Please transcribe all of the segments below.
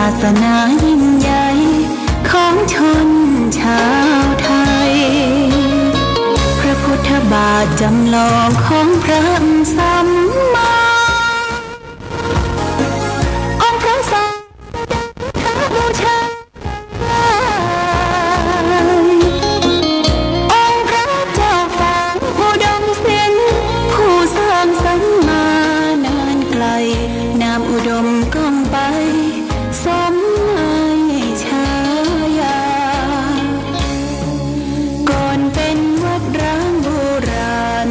าสนายิ่งใหญ่ของชนชาวไทยพระพุทธบาทจำลองของพระสัมมาองค์พระสัมมาบูชาองค์พระเจ้าฟ้าผู้ดมศิลป์ผู้สร้างสรรค์มานานไกลนามอุดมก้องไปสมให้ฉายาก่อนเป็นวัดร้างโบราณ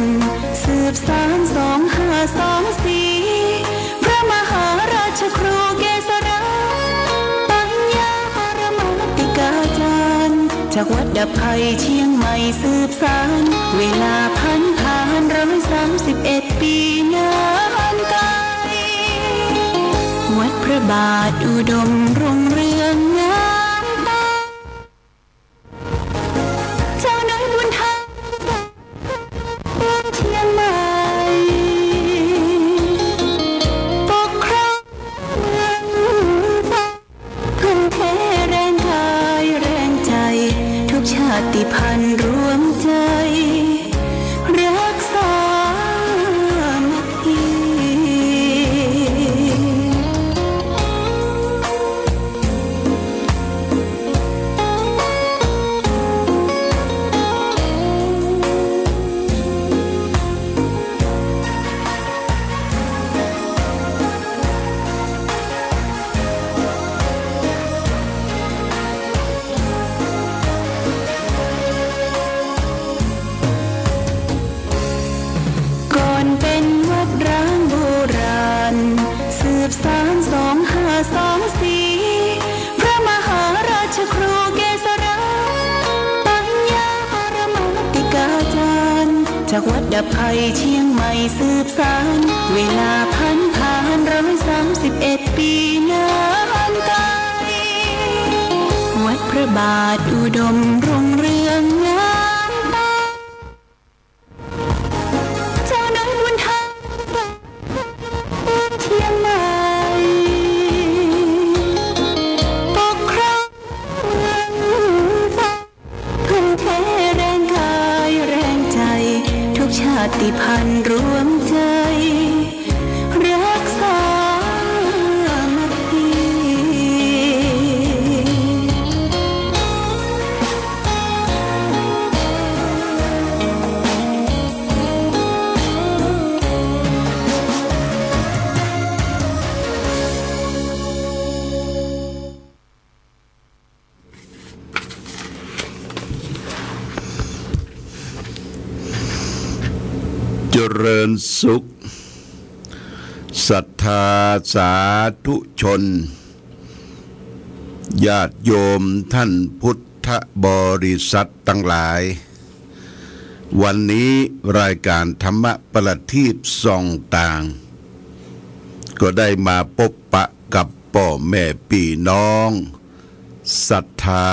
สืบสาน2524พระมหาราชครูเกษราปัญญาปรมาติกาจารย์จากวัดดับภัยเชียงใหม่สืบสานเวลาผ่าน131 ปีนานไกลวัดพระบาทอุดมรุ่งเรืองงามตาเจ้าน้อยบุญธรรมเชียงใหม่ปกครองเมืองทุ่มเทแรงกายแรงใจทุกชาติพันธุ์รวมใจรักษามัคคีก่อนเป็นวัดร้างโบราณสืบสาน2524พระมหาราชครูเกษราปัญญาปรมาติกาจารย์จากวัดดับภัยเชียงใหม่สืบสานเวลาผ่าน131 ปีนานไกลวัดพระบาทอุดมรุ่งเรืองงามตาเจ้าน้อยบุญธรรมเชียงใหม่ปกครองเมืองทุ่มเทแรงกายแรงใจทุกชาติพันธุ์รวมใจรักษามัคคีเจริญสุขศรัทธาสาธุชนญาติโยมท่านพุทธบริษัททั้งหลายวันนี้รายการธรรมะประทีปส่องต่างก็ได้มาพบปะกับพ่อแม่พี่น้องศรัทธา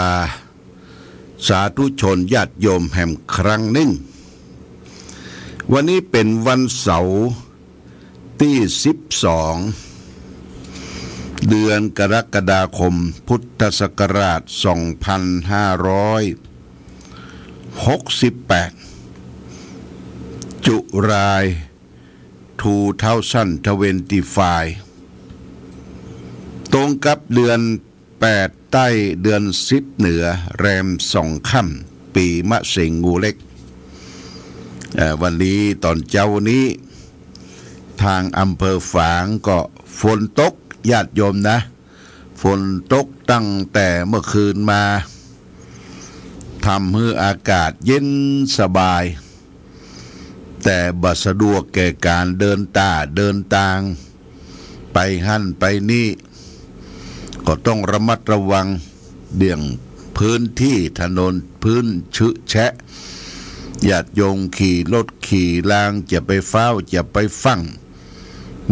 สาธุชนญาติโยมแห่งครั้งหนึ่งวันนี้เป็นวันเสาร์ที่12เดือนกรกฎาคมพุทธศักราช2568จุราย2025ตรงกับเดือน8ใต้เดือน10เหนือแรม2ค่ำปีมะเสงงูเล็กวันนี้ตอนเช้านี้ทางอำเภอฝางก็ฝนตกญาติโยมนะฝนตกตั้งแต่เมื่อคืนมาทำให้อากาศเย็นสบายแต่บัดสะดวกแก่การเดินทางไปหั่นไปนี่ก็ต้องระมัดระวังเบี่ยงพื้นที่ถนนพื้นฉึแฉะญาติโยมขี่รถขี่ลางจะไปเฝ้าจะไปฟัง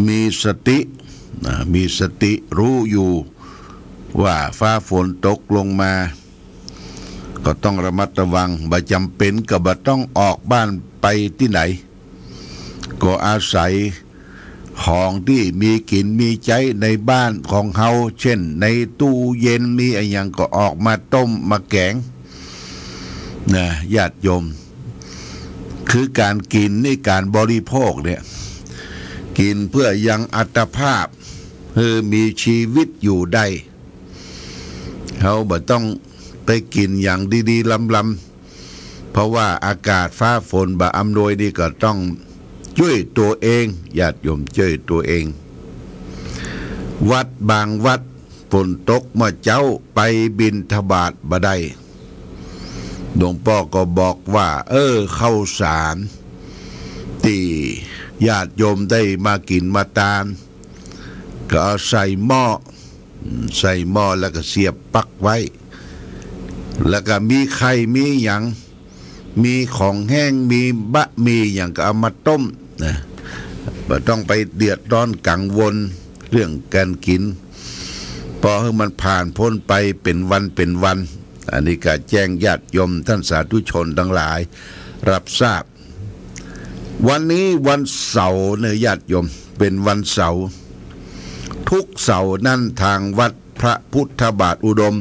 มีสติรู้อยู่ว่าฟ้าฝนตกลงมาก็ต้องระมัดระวังบ่จำเป็นก็บ่ต้องออกบ้านไปที่ไหนก็อาศัย ของที่มีกินมีใจในบ้านของเฮาเช่นในตู้เย็นมีอะไรอย่างก็ออกมาต้มมาแกงนะญาติโยมคือการกินนี่การบริโภคเนี่ยกินเพื่อยังอัตภาพมีชีวิตอยู่ได้เขาบ่ต้องไปกินอย่างดีๆลำๆเพราะว่าอากาศฟ้าฝนบ่อำนวยนี่ก็ต้องช่วยตัวเองญาติโยมช่วยตัวเองวัดบางวัดฝนตกมาเจ้าไปบิณฑบาตบ่ได้หลวงพ่อก็บอกว่าข้าวสารที่ญาติโยมได้มากินมาทานก็เอาใส่หม้อแล้วก็เสียบปลั๊กไว้แล้วก็มีไข่มีหยังมีของแห้งมีบะมีอย่างก็เอามาต้มนะบ่ต้องไปเดือดร้อนกังวลเรื่องการกินพอให้มันผ่านพ้นไปเป็นวันอันนี้ก็แจ้งญาติโยมท่านสาธุชนทั้งหลายรับทราบวันนี้วันเสาร์เนี่ยญาติโยมเป็นวันเสาร์ทุกเสาร์นั่นทางวัดพระพุทธบาทอุดม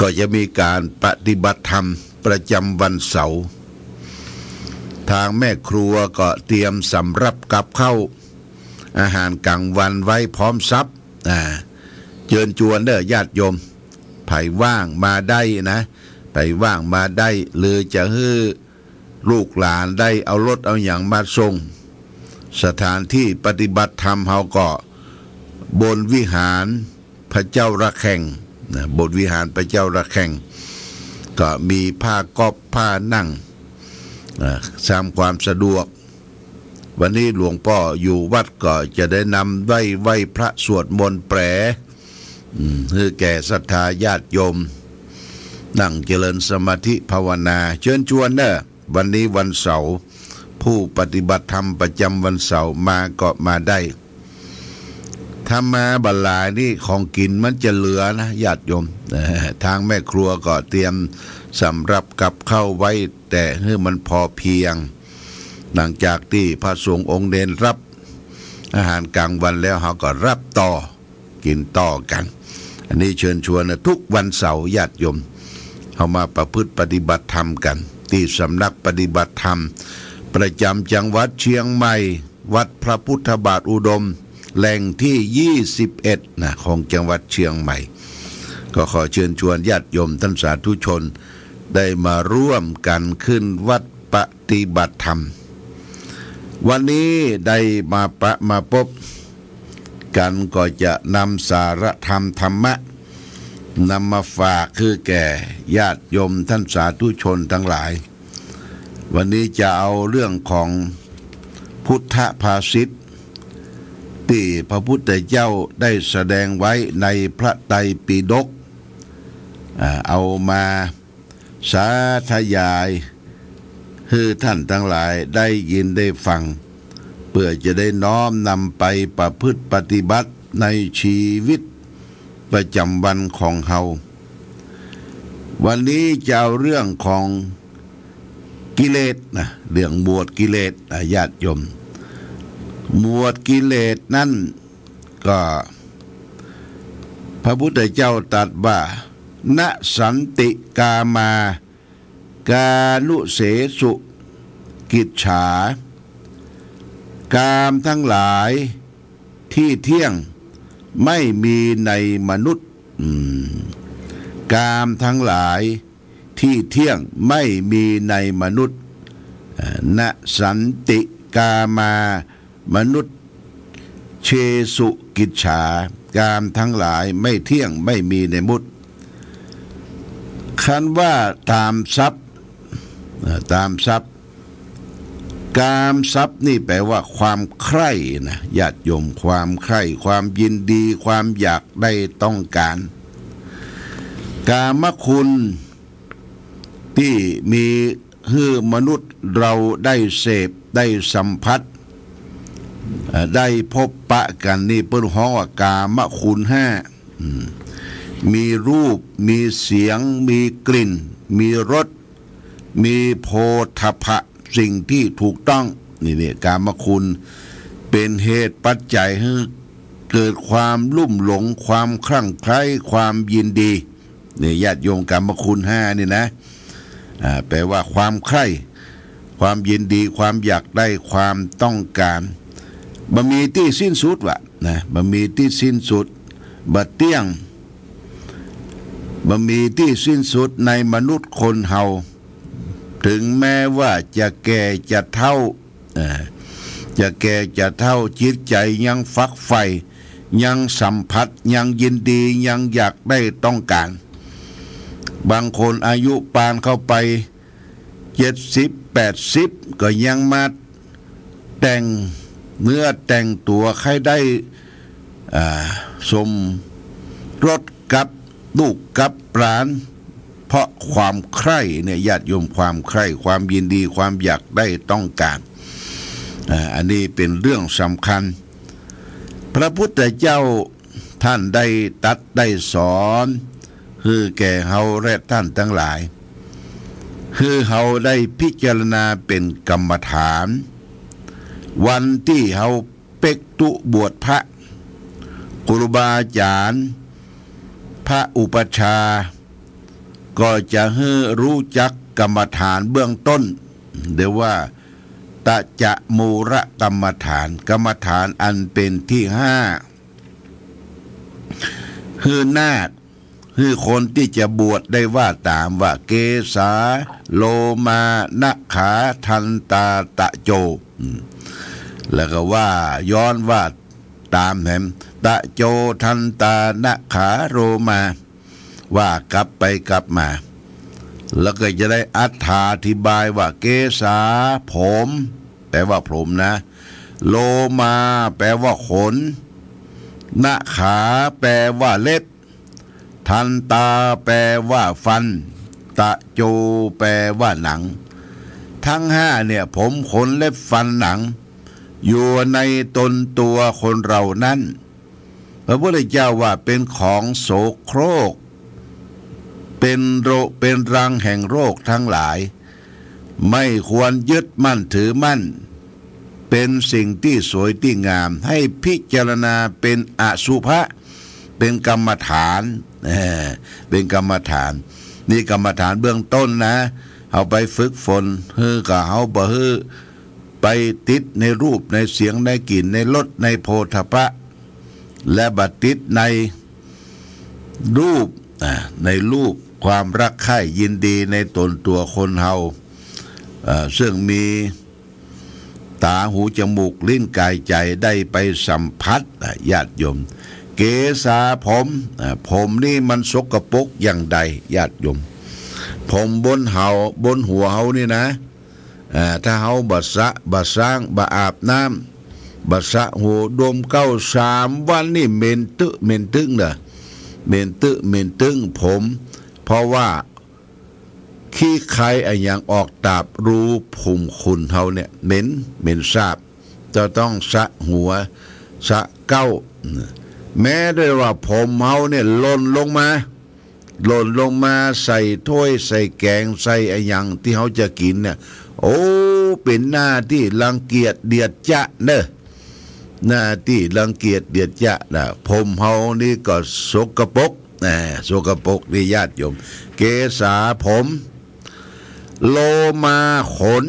ก็จะมีการปฏิบัติธรรมประจำวันเสาร์ทางแม่ครัวก็เตรียมสำรับกับข้าวอาหารกลางวันไว้พร้อมซับเชิญชวนเด้อญาติโยมไผว่างมาได้นะไผว่างมาได้หรือจะให้ลูกหลานได้เอารถเอาอย่างมาส่งสถานที่ปฏิบัติธรรมเฮาก็บนวิหารพระเจ้าระแข่งบนวิหารพระเจ้าระแข่งก็มีผ้าก๊อบผ้านั่งสร้างความสะดวกวันนี้หลวงพ่ออยู่วัดก็จะได้นำไหว้พระสวดมนต์แปรคือแก่ศรัทธาญาติโยมนั่งเจริญสมาธิภาวนาเชิญชวนเนอะวันนี้วันเสาร์ผู้ปฏิบัติธรรมประจำวันเสาร์มาก็มาได้ถ้ามาบัลลายนี่ของกินมันจะเหลือนะญาติโยมทางแม่ครัวก็เตรียมสำรับกับข้าวไว้แต่ให้มันพอเพียงหลังจากที่พระสงฆ์องค์เดนรับอาหารกลางวันแล้วเขาก็รับต่อกินต่อกันอันนี้เชิญชวนนะทุกวันเสาร์ญาติโยมเขามาประพฤติปฏิบัติธรรมกันที่สำนักปฏิบัติธรรมประจำจังหวัดเชียงใหม่วัดพระพุทธบาทอุดมแหล่งที่21นะของจังหวัดเชียงใหม่ก็ขอเชิญชวนญาติโยมท่านสาธุชนได้มาร่วมกันขึ้นวัดปฏิบัติธรรมวันนี้ได้มาพบกันก็จะนำสารธรรมธรรมะนำมาฝากคือแก่ญาติโยมท่านสาธุชนทั้งหลายวันนี้จะเอาเรื่องของพุทธภาษิตที่พระพุทธเจ้าได้แสดงไว้ในพระไตรปิฎกเอามาสาธยายให้ท่านทั้งหลายได้ยินได้ฟังเพื่อจะได้น้อมนำไปประพฤติปฏิบัติในชีวิตประจำวันของเฮาวันนี้จะเอาเรื่องของกิเลสนะเรื่องหมวดกิเลสญาติโยมหมวดกิเลสนั่นก็พระพุทธเจ้าตรัสว่าณสันติกามากานุเสสุกิจฉากามทั้งหลายที่เที่ยงไม่มีในมนุษย์กามทั้งหลายที่เที่ยงไม่มีในมนุษย์ณสันติกามามนุษย์เชสุกิจฉากามทั้งหลายไม่เที่ยงไม่มีในมนุษย์คันว่าตามทรัพย์กามทรัพย์นี่แปลว่าความใคร่นะญาติโยมความใคร่ความยินดีความอยากได้ต้องการกามคุณที่มีให้มนุษย์เราได้เสพได้สัมผัสได้พบปะกันนี่เปิ้นฮ้องว่ากามคุณ5มีรูปมีเสียงมีกลิ่นมีรสมีโผฏฐัพพะสิ่งที่ถูกต้องนี่กามคุณ เป็นเหตุปัจจัยให้เกิดความลุ่มหลงความคลั่งไคล้ความยินดีนี่ญาติโยมกรรมคุณห้านี่นะแปลว่าความใคร่ความยินดีความอยากได้ความต้องการบ่มีที่สิ้นสุดวะนะบ่มีที่สิ้นสุดบ่เที่ยงบ่มีที่สิ้นสุดในมนุษย์คนเฮาถึงแม้ว่าจะแก่จะเฒ่าจะแก่จะเฒ่าจิตใจยังฝักใฝ่ยังสัมผัสยังยินดียังอยากได้ต้องการบางคนอายุปานเข้าไป70-80ก็ยังมาแต่งเนื้อแต่งตัวให้ได้สมรสกับลูกกับหลานเพราะความใคร่เนี่ยญาติโยมความใคร่ความยินดีความอยากได้ต้องการอันนี้เป็นเรื่องสำคัญพระพุทธเจ้าท่านได้ตัดได้สอนคือแก่เฮาและท่านทั้งหลายคือเฮาได้พิจารณาเป็นกรรมฐานวันที่เฮาเป็กตุบวชพระครูบาอาจารย์พระอุปัชฌาย์ก็จะให้รู้จักกรรมฐานเบื้องต้นเรียกว่าตะจะมูระกรรมฐานกรรมฐานอันเป็นที่ห้าคือนาคคือคนที่จะบวชได้ว่าตามว่าเกสาโลมานะขาทันตาตะโจแล้วก็ว่าย้อนว่าตามแหมตะโจทันตานะขาโรมาว่ากลับไปกลับมาแล้วก็จะได้อธิบายว่าเกสาผมแปลว่าผมนะโลมาแปลว่าขนนะขาแปลว่าเล็บทันตาแปลว่าฟันตะโจแปลว่าหนังทั้งห้าเนี่ยผมขนเล็บฟันหนังอยู่ในตนตัวคนเรานั้นพระพุทธเจ้าว่าเป็นของโสโครกเป็นรังแห่งโรคทั้งหลายไม่ควรยึดมั่นถือมั่นเป็นสิ่งที่สวยที่งามให้พิจารณาเป็นอสุภะเป็นกรรมฐานเป็นกรรมฐานนี่กรรมฐานเบื้องต้นนะเอาไปฝึกฝนกับเอาบ่ไปติดในรูปในเสียงในกลิ่นในรสในโผฏฐัพพะและบัดติดในรูปความรักใคร่ยินดีในตนตัวคนเฮาซึ่งมีตาหูจมูกลิ้นกายใจได้ไปสัมผัสญาติโยมเกสาผมนี่มันสกปรกอย่างใดญาติโยมผมบนหัวเฮานี่นะถ้าเฮาบะสร้างบะอาบน้ำบะสะหูดมเก้า3 วันนี่เหม็นตึงนะเหม็นตึงผมเพราะว่าขี้ไข่อย่างออกตาบรูผุ่มขุนเฮาเนี่ยเหม็นสาบจะต้องสะหัวสะเก้าแม้ด้วยว่าผมเฮาเนี่ยหล่นลงมาใส่ถ้วยใส่แกงใส่อย่างที่เฮาจะกินเนี่ยโอ้เป็นหน้าที่รังเกียจเดียดจะเนอะหน้าที่รังเกียจเดียดจะนะผมเฮานี่ก็สกปรกนี่ญาติโยมเกสาผมโลมาขน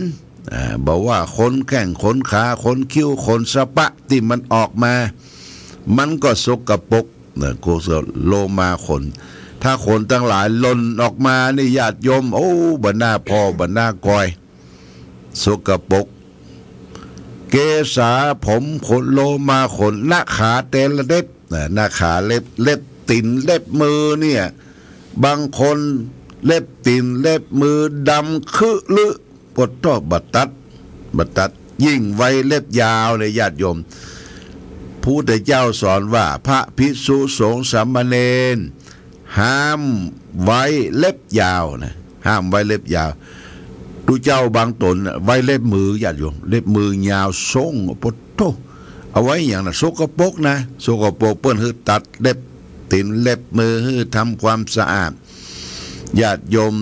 บอกว่าขนแข้งขนขาขนคิ้วขนสะปะที่มันออกมามันก็สกปรกโกศลโลมาขนถ้าขนทั้งหลายหล่นออกมานี่ญาติโยมโอ้บรรณาพ่อบรรณากอยสกปรกเกสาผมขนโลมาขนหน้าขาเตลเล็บหน้าขาเล็บตีนเล็บมือเนี่ยบางคนเล็บตีนเล็บมือดำคือลึปวดท้อบัดตัดยิ่งไว้เล็บยาวเลยญาติโยมพระพุทธเจ้าสอนว่าพระภิกษุสงฆ์สามเณรห้ามไว้เล็บยาวนะห้ามไว้เล็บยาวดูเจ้าบางตนไว้เล็บมือญาติโยมเล็บมือยาวทรงปวดท้อเอาไว้อย่างน่ะสกปรกนะสกปรกเปิ้นคือตัดเล็บตีนเล็บมือคือทำความสะอาดญาติโยม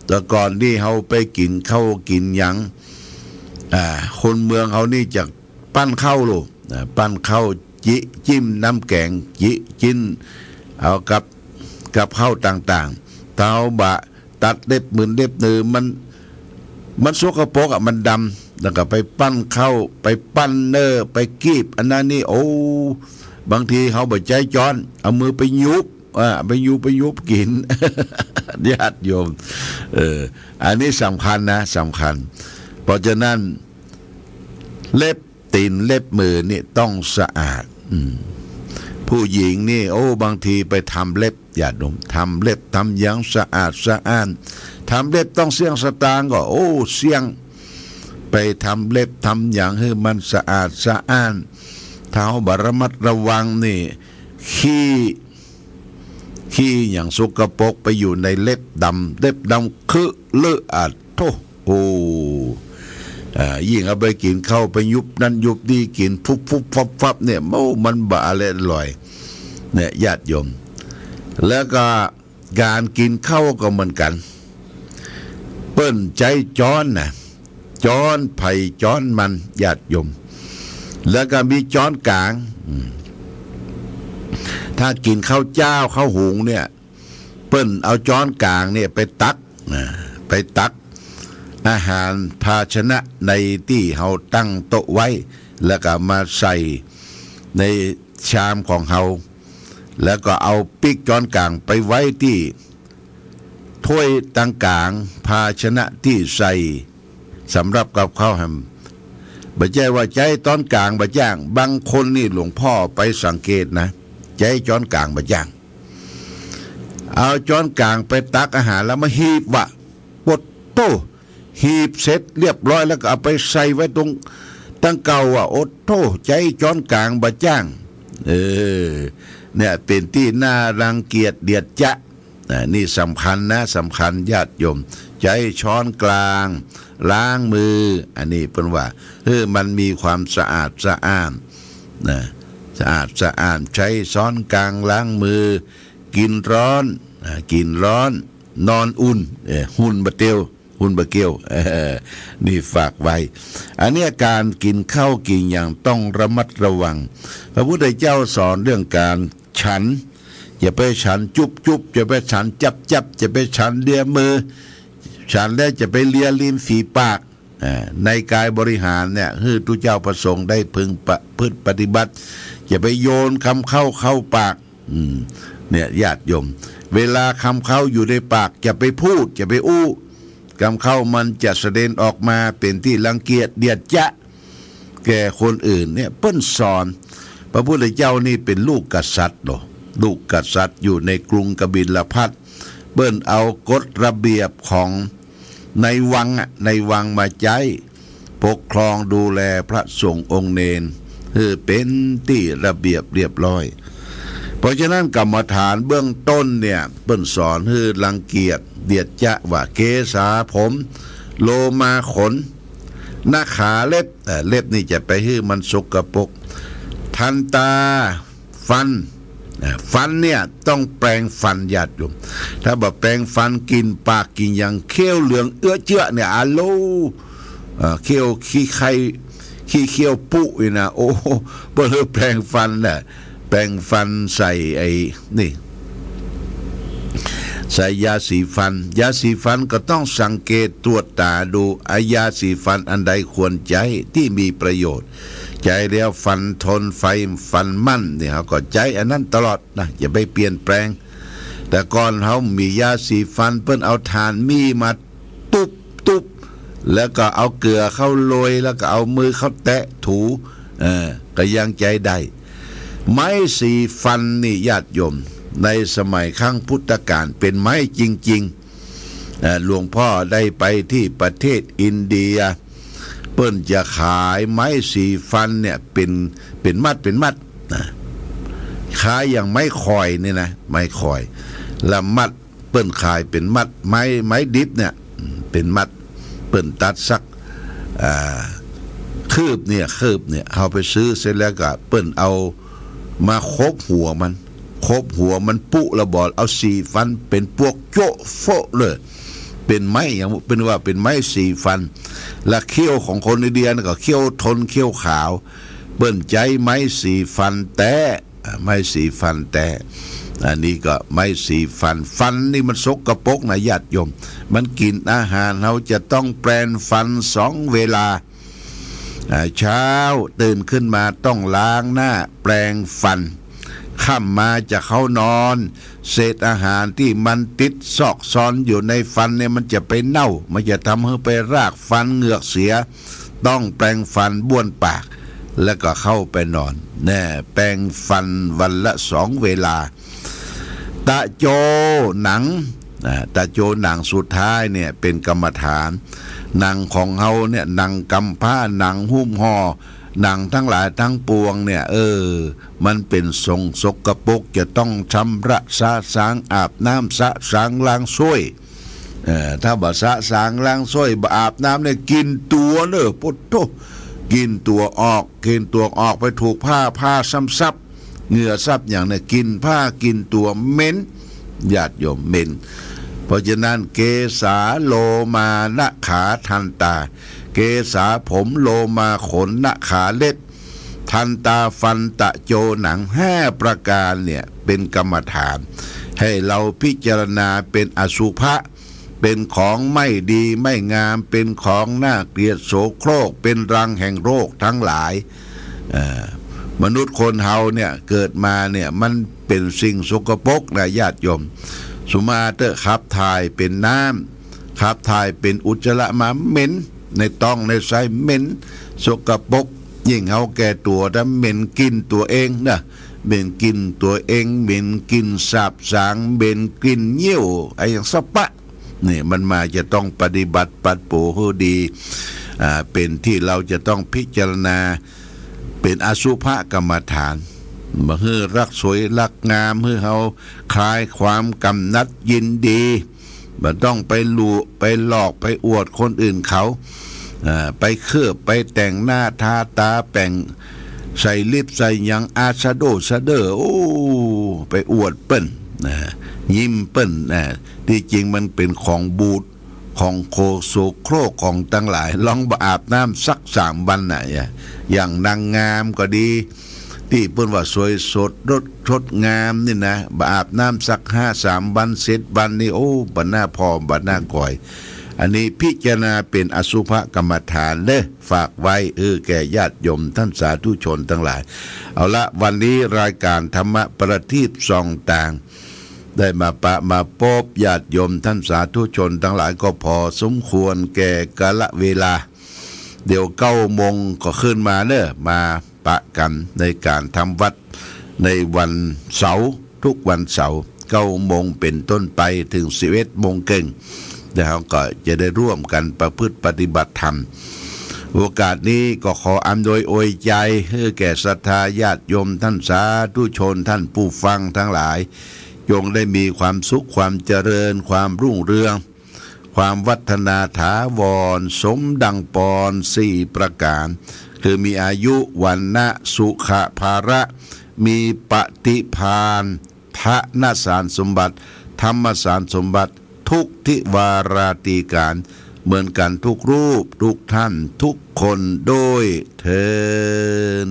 แต่ก่อนที่เขาไปกินข้าวกินหยังคนเมืองเขานี่จะปั้นข้าวลูก ปั้นข้าวจิ้มน้ำแกงจิ้นเอากับข้าวต่างๆเท้าบะตัดเล็บมือเล็บเนื้อมันสกปรกอ่ะมันดำแล้วก็ไปปั้นข้าวไปปั้นเนอไปกีบอันนั้นนี่โอ้บางทีเขาบ่ใจจอนเอามือไปยุบไปยุบกิน ญาติโยมอันนี้สำคัญนะสำคัญเพราะฉะนั้นเล็บตีนเล็บมือนี่ต้องสะอาดผู้หญิงนี่โอ้บางทีไปทำเล็บญาติโยมทำเล็บทำอย่างสะอาดสะอ้านทำเล็บต้องเสี่ยงสตางค์ก็โอ้เสี่ยงไปทำเล็บทำอย่างให้มันสะอาดสะอ้านเท้าบระมัดระวังนี่ขี้อย่างสกปรกไปอยู่ในเล็บดำคือเลอะอัดโธ่โอ้ยิ่งเอาไปกินเข้าไปยุบนั่นยุบนี่กินฟุบฟับเนี่ยมันบะอะไรอร่อยเนี่ยญาติโยมแล้วก็การกินข้าวก็เหมือนกันเปิ้นใจจ้อนนะจ้อนไผ่จ้อนมันญาติโยมแล้วก็มีจ้อนกลางถ้ากินข้าวเจ้าข้าวหุงเนี่ยเปิ้นเอาจ้อนกลางเนี่ยไปตักอาหารภาชนะในที่เฮาตั้งโต๊ะไว้แล้วก็มาใส่ในชามของเฮาแล้วก็เอาปิกจ้อนกลางไปไว้ที่ถ้วยตั้งกลางภาชนะที่ใส่สำหรับกับข้าวแฮมบ่ใช่ว่าใจตอนกลางบ่ย่างบางคนนี่หลวงพ่อไปสังเกตนะใจจ้อนกลางบ่ย่างเอาจ้อนกลางไปตักอาหารแล้วมาหีบวะปดโตหีบเสร็จเรียบร้อยแล้วก็เอาไปใส่ไว้ตรงตั้งเก่าโอดโตใจจ้อนกลางบ่ย่างเนี่ยเป็นที่น่ารังเกียจเดียดจะนี่สำคัญนะสำคัญญาติโยมใจช้อนกลางล้างมืออันนี้เป็นว่ามันมีความสะอาดสะอ้านนะสะอาดสะอ้านใช้ช้อนกลางล้างมือกินร้อนนอนอุ่นหุ่นบะเกียวนี่ฝากไว้อันนี้การกินข้าวกินอย่างต้องระมัดระวังพระพุทธเจ้าสอนเรื่องการฉันอย่าไปฉันจุบอย่าไปฉันจับอย่าไปฉันเลียมือฉันแล้วจะไปเลียลิ้นฝีปากในกายบริหารเนี่ยทุกเจ้าประสงค์ได้พึงพืชปฏิบัติอย่าไปโยนคำเข้าปากเนี่ยญาติโยมเวลาคำเข้าอยู่ในปากอย่าไปพูดอย่าไปอู้คำเข้ามันจะแสดงออกมาเป็นที่รังเกียจเดียดจะแก่คนอื่นเนี่ยเปิ้นสอนพระพุทธเจ้านี่เป็นลูกกษัตริย์ลูกกษัตริย์อยู่ในกรุงกบิลพัสดุเปิ้นเอากฎระเบียบของในวังมาใช้ปกครองดูแลพระสงฆ์องค์เนรเป็นที่ระเบียบเรียบร้อยเพราะฉะนั้นกรรมฐานเบื้องต้นเนี่ยเปิ้นสอนรังเกียจเดียดจะว่าเกษาผมโลมาขนหน้าขาเล็บนี่จะไปมันสกปรกทันตาฟันเนี่ยต้องแปรงฟันญาติโยมถ้าบ่แปรงฟันกินปากกินอย่างเขี้ยวเหลืองเอื้อเจื้อเนี่ยอาโลเขี้ยวขี้ไข่ขี้เขี้ยวปุอีนะโอ้บ่แปรงฟันน่ะแปรงฟันใส่ไอ้นี่ใส่ยาสีฟันก็ต้องสังเกตตรวจตาดูยาสีฟันอันใดควรใช้ที่มีประโยชน์ใจแล้วฟันทนไฟฟันมั่นเนี่ยเขาก็ใจอันนั้นตลอดนะอย่าไปเปลี่ยนแปลงแต่ก่อนเขามียาสีฟันเปิ้นเอาถ่านมีมาตุบแล้วก็เอาเกลือเข้าโรยแล้วก็เอามือเข้าแตะถูก็ยังใจได้ไม้สีฟันนี่ญาติโยมในสมัยครั้งพุทธกาลเป็นไม้จริงๆหลวงพ่อได้ไปที่ประเทศอินเดียเปิ้นจะขายไม้สีฟันเนี่ยเป็นมัดนะขายอย่างไม้คอยนี่นะไม้คอยแล้วมัดเปิ้นขายเป็นมัดไม้ดิบเนี่ยเป็นมัดเปิ้นตัดสักคืบเนี่ยเอาไปซื้อเสร็จแล้วก็เปิ้นเอามาคบหัวมันปุระบอดเอาสีฟันเป็นพวกโจ๊ะโฟเลยเป็นไม้อย่างเป็นว่าเป็นไม้สีฟันและเขี้ยวของคนอินเดียก็เขี้ยวทนเขี้ยวขาว เปิ้นใจไม้สีฟันแตะไม้สีฟันแตะอันนี้ก็ไม้สีฟันนี่มันสกปรกนะญาติโยมมันกินอาหารเราจะต้องแปรงฟัน2 เวลาเช้าตื่นขึ้นมาต้องล้างหน้าแปรงฟันค่ำมาจะเข้านอนเศษอาหารที่มันติดซอกซอนอยู่ในฟันเนี่ยมันจะไปเน่ามันจะทำให้ไปรากฟันเหงือกเสียต้องแปรงฟันบ้วนปากแล้วก็เข้าไปนอนแน่แปรงฟันวันละ2 เวลาตะโจหนังตะโจหนังสุดท้ายเนี่ยเป็นกรรมฐานหนังของเฮาเนี่ยหนังกำผ้าหนังหุ้มห่อหนังทั้งหลายทั้งปวงเนี่ยมันเป็นทรงสกปรกจะต้องชำระสะสางอาบน้ำสะสางล้างซ้วยถ้าบ่สะสางล้างซ้วยบ่อาบน้ำเนี่ยกินตัวเนอะพุทโธกินตัวออกไปถูกผ้าซ้ำซับเหงื่อซับอย่างเนี่ยกินผ้ากินตัวเหม็นญาติโยมเหม็นเพราะฉะนั้นเกสาโลมานะขาทันตาเกสาผมโลมาขนนะขาเล็บทันตาฟันตะโจหนัง5 ประการเนี่ยเป็นกรรมฐานให้เราพิจารณาเป็นอสุภะเป็นของไม่ดีไม่งามเป็นของน่าเกลียดโสโครกเป็นรังแห่งโรคทั้งหลายมนุษย์คนเฮาเนี่ยเกิดมาเนี่ยมันเป็นสิ่งสกปรกนะญาติโยมสุมาเตอร์ขับถ่ายเป็นน้ำขับถ่ายเป็นอุจจาระมาเหม็นในต้องในไส้เหม็นสกปรกยิ่งเฮาแก่ตัวถ้าเหม็นกินตัวเองนะเหม็นกินตัวเองเหม็นกินสาบสางเหม็นกินเยี่ยวไอ้อย่างสปะนี่มันมาจะต้องปฏิบัติปัดโปให้ดีเป็นที่เราจะต้องพิจารณาเป็นอสุภกรรมฐานมาให้รักสวยรักงามให้เขาคลายความกำนัดยินดีไม่ต้องไปไปหลอกไปอวดคนอื่นเขาไปเคลือบไปแต่งหน้าทาตาแป่งใส่ลิปใส่ยังอาชาโดซาเดอร์ไปอวดเปิ้นยิ้มเปิ้นที่จริงมันเป็นของบูดของโคโซโครกของตั้งหลายลองอาบน้ำสัก3 วันน่ะอย่างนางงามก็ดีที่เปิ้นว่าสวยสดรสงามนี่นะอาบน้ำสัก3 วันเสร็จวันนี่บัดหน้าพอบัดหน้าก่อยอันนี้พิจารณาเป็นอสุภกรรมฐานเด้อฝากไว้แก่ญาติโยมท่านสาธุชนทั้งหลายเอาละวันนี้รายการธรรมะประทีปส่องต่างได้มาพบญาติโยมท่านสาธุชนทั้งหลายก็พอสมควรแก่กาลเวลาเดี๋ยว9 โมงก็ขึ้นมาเด้อมาปะกันในการทำวัดในวันเสาร์ทุกวันเสาร์9 โมงเป็นต้นไปถึง11 โมงครึ่งแล้วก็จะได้ร่วมกันประพฤติปฏิบัติธรรมโอกาสนี้ก็ขออำนวยอวยใจให้แก่ศรัทธาญาติโยมท่านสาธุชนท่านผู้ฟังทั้งหลายจงได้มีความสุขความเจริญความรุ่งเรืองความวัฒนาถาวรสมดังปอน4 ประการคือมีอายุวันนะสุขภาระมีปฏิภาณทะนสารสมบัติธรรมสารสมบัติทุกทิวาราตีการเหมือนกันทุกรูปทุกท่านทุกคนโดยเทิน